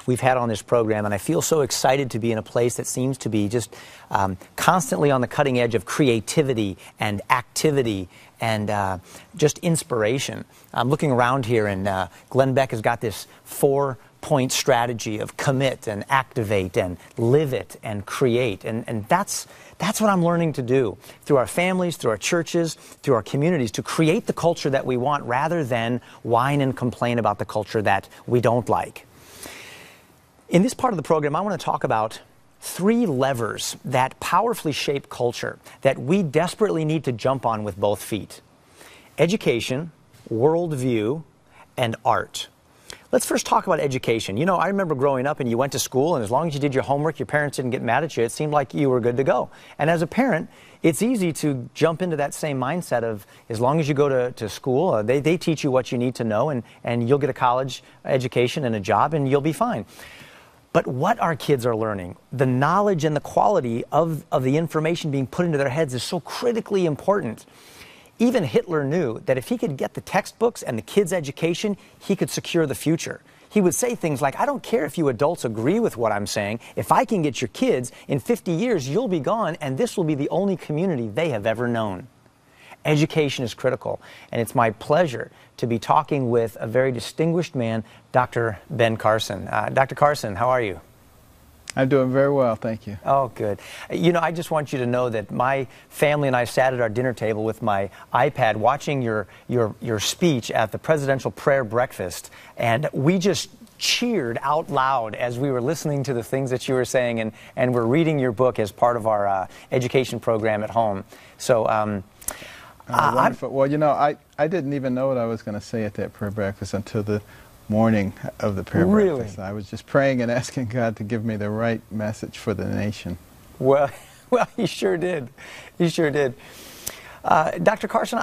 we've had on this program, and I feel so excited to be in a place that seems to be just constantly on the cutting edge of creativity and activity and just inspiration. I'm looking around here, and Glenn Beck has got this 4-point strategy of commit and activate and live it and create, and that's what I'm learning to do through our families, through our churches, through our communities, to create the culture that we want rather than whine and complain about the culture that we don't like. In this part of the program, I want to talk about 3 levers that powerfully shape culture that we desperately need to jump on with both feet: education, worldview, and art. Let's first talk about education. You know, I remember growing up and you went to school, and as long as you did your homework, your parents didn't get mad at you. It seemed like you were good to go. And as a parent, it's easy to jump into that same mindset of, as long as you go to school, they teach you what you need to know, and you'll get a college education and a job, and you'll be fine. But what our kids are learning, the knowledge and the quality of the information being put into their heads is so critically important. Even Hitler knew that if he could get the textbooks and the kids' education, he could secure the future. He would say things like, I don't care if you adults agree with what I'm saying. If I can get your kids, in 50 years, you'll be gone, and this will be the only community they have ever known. Education is critical, and it's my pleasure to be talking with a very distinguished man, Dr. Ben Carson. Dr. Carson, how are you? I'm doing very well, thank you. Oh, good. You know, I just want you to know that my family and I sat at our dinner table with my iPad watching your speech at the Presidential Prayer Breakfast, and we just cheered out loud as we were listening to the things that you were saying, and we're reading your book as part of our education program at home. So, wonderful. Well, you know, I didn't even know what I was going to say at that prayer breakfast until the morning of the prayer breakfast. I was just praying and asking God to give me the right message for the nation. Well, he sure did. He sure did. Dr. Carson,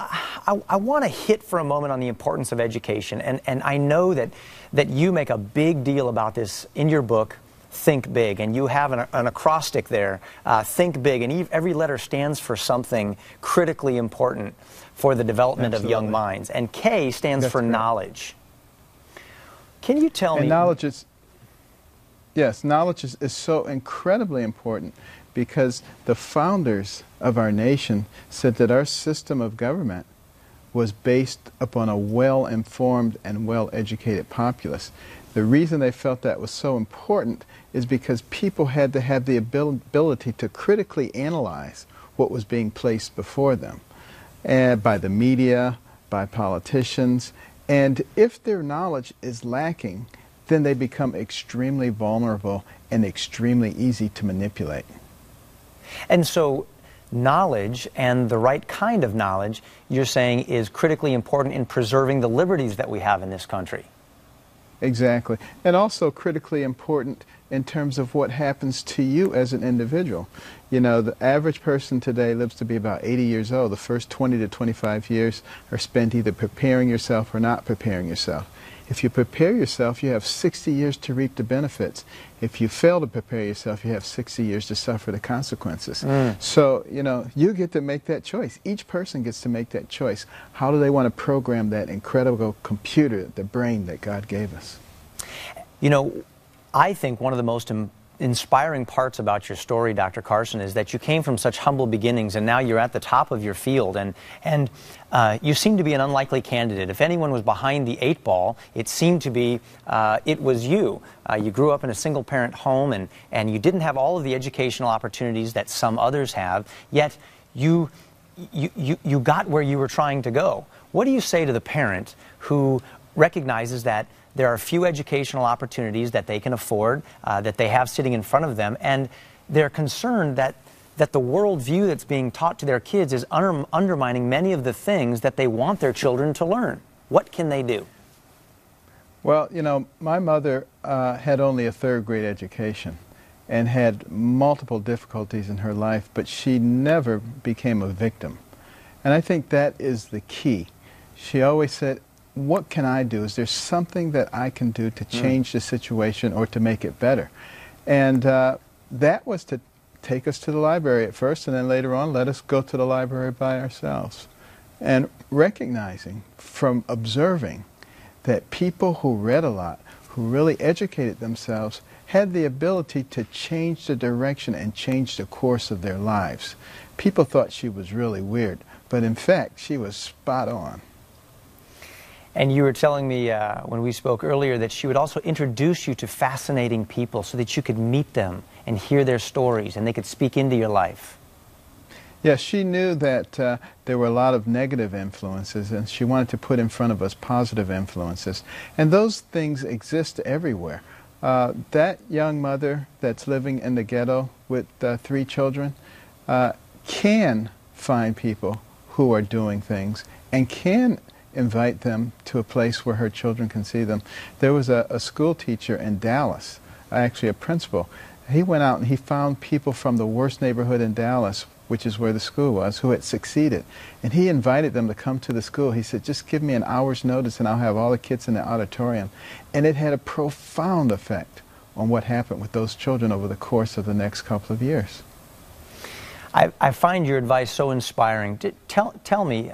I want to hit for a moment on the importance of education, and I know that you make a big deal about this in your book, Think Big, and you have an acrostic there, Think Big, and every letter stands for something critically important for the development of young minds, and K stands for knowledge. Can you tell me? Knowledge is, yes, knowledge is so incredibly important, because the founders of our nation said that our system of government was based upon a well-informed and well-educated populace. The reason they felt that was so important is because people had to have the ability to critically analyze what was being placed before them, by the media, by politicians. And if their knowledge is lacking, then they become extremely vulnerable and extremely easy to manipulate. And so knowledge, and the right kind of knowledge, you're saying is critically important in preserving the liberties that we have in this country. Exactly. And also critically important in terms of what happens to you as an individual. You know, the average person today lives to be about 80 years old. The first 20 to 25 years are spent either preparing yourself or not preparing yourself. If you prepare yourself, you have 60 years to reap the benefits. If you fail to prepare yourself, you have 60 years to suffer the consequences. So, you know, you get to make that choice. Each person gets to make that choice. How do they want to program that incredible computer, the brain that God gave us? You know, I think one of the most inspiring parts about your story, Dr. Carson, is that you came from such humble beginnings, and now you're at the top of your field, and you seem to be an unlikely candidate. If anyone was behind the 8 ball, it seemed to be it was you. You grew up in a single-parent home, and you didn't have all of the educational opportunities that some others have, yet you got where you were trying to go. What do you say to the parent who recognizes that there are few educational opportunities that they can afford, that they have sitting in front of them, and they're concerned that the worldview that's being taught to their kids is undermining many of the things that they want their children to learn? What can they do? Well, you know, my mother had only a 3rd grade education and had multiple difficulties in her life, but she never became a victim. And I think that is the key. She always said, what can I do? Is there something that I can do to change the situation or to make it better? And that was to take us to the library at first, and then later on let us go to the library by ourselves. And recognizing from observing that people who read a lot, who really educated themselves had the ability to change the direction and change the course of their lives. People thought she was really weird, but in fact, she was spot on. And you were telling me when we spoke earlier that she would also introduce you to fascinating people so that you could meet them and hear their stories and they could speak into your life. Yes, she knew that there were a lot of negative influences, and she wanted to put in front of us positive influences. And those things exist everywhere. That young mother that's living in the ghetto with 3 children can find people who are doing things and can invite them to a place where her children can see them. There was a school teacher in Dallas, actually a principal. He went out and he found people from the worst neighborhood in Dallas, which is where the school was, who had succeeded. And he invited them to come to the school. He said, just give me an hour's notice and I'll have all the kids in the auditorium. And it had a profound effect on what happened with those children over the course of the next couple of years. I find your advice so inspiring. Tell me,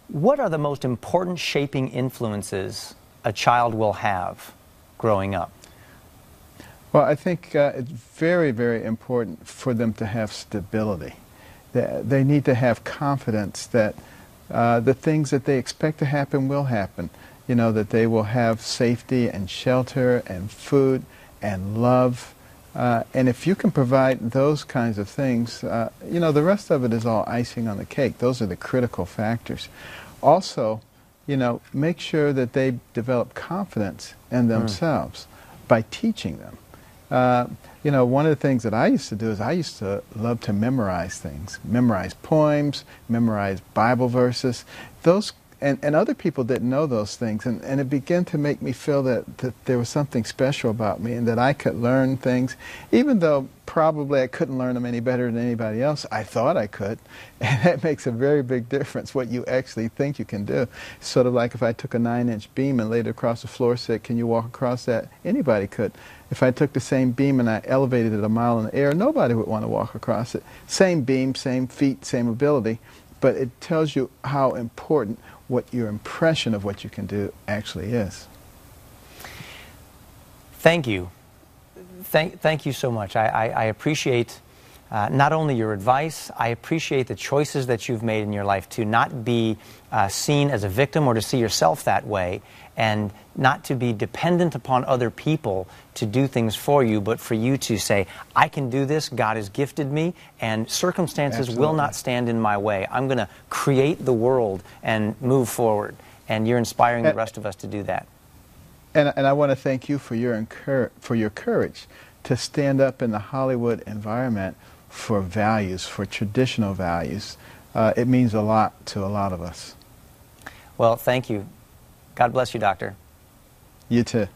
what are the most important shaping influences a child will have growing up? Well, I think it's very, very important for them to have stability. They need to have confidence that the things that they expect to happen will happen. You know, that they will have safety and shelter and food and love. And if you can provide those kinds of things, you know, the rest of it is all icing on the cake. Those are the critical factors. Also, you know, make sure that they develop confidence in themselves by teaching them. You know, one of the things that I used to do is I used to love to memorize things, memorize poems, memorize Bible verses. Those and other people didn't know those things, and it began to make me feel that there was something special about me and that I could learn things, even though probably I couldn't learn them any better than anybody else. I thought I could, and that makes a very big difference, what you actually think you can do. Sort of like if I took a 9-inch beam and laid it across the floor, said, can you walk across that? Anybody could. If I took the same beam and I elevated it a mile in the air, nobody would want to walk across it. Same beam, same feet, same ability, but it tells you how important what your impression of what you can do actually is. Thank you. Thank you so much. I appreciate not only your advice, I appreciate the choices that you've made in your life to not be seen as a victim or to see yourself that way, and not to be dependent upon other people to do things for you, but for you to say, I can do this, God has gifted me, and circumstances will not stand in my way. I'm going to create the world and move forward. And you're inspiring the rest of us to do that. And I want to thank you for your courage to stand up in the Hollywood environment for values, for traditional values. It means a lot to a lot of us. Well, thank you. God bless you, Doctor. You too.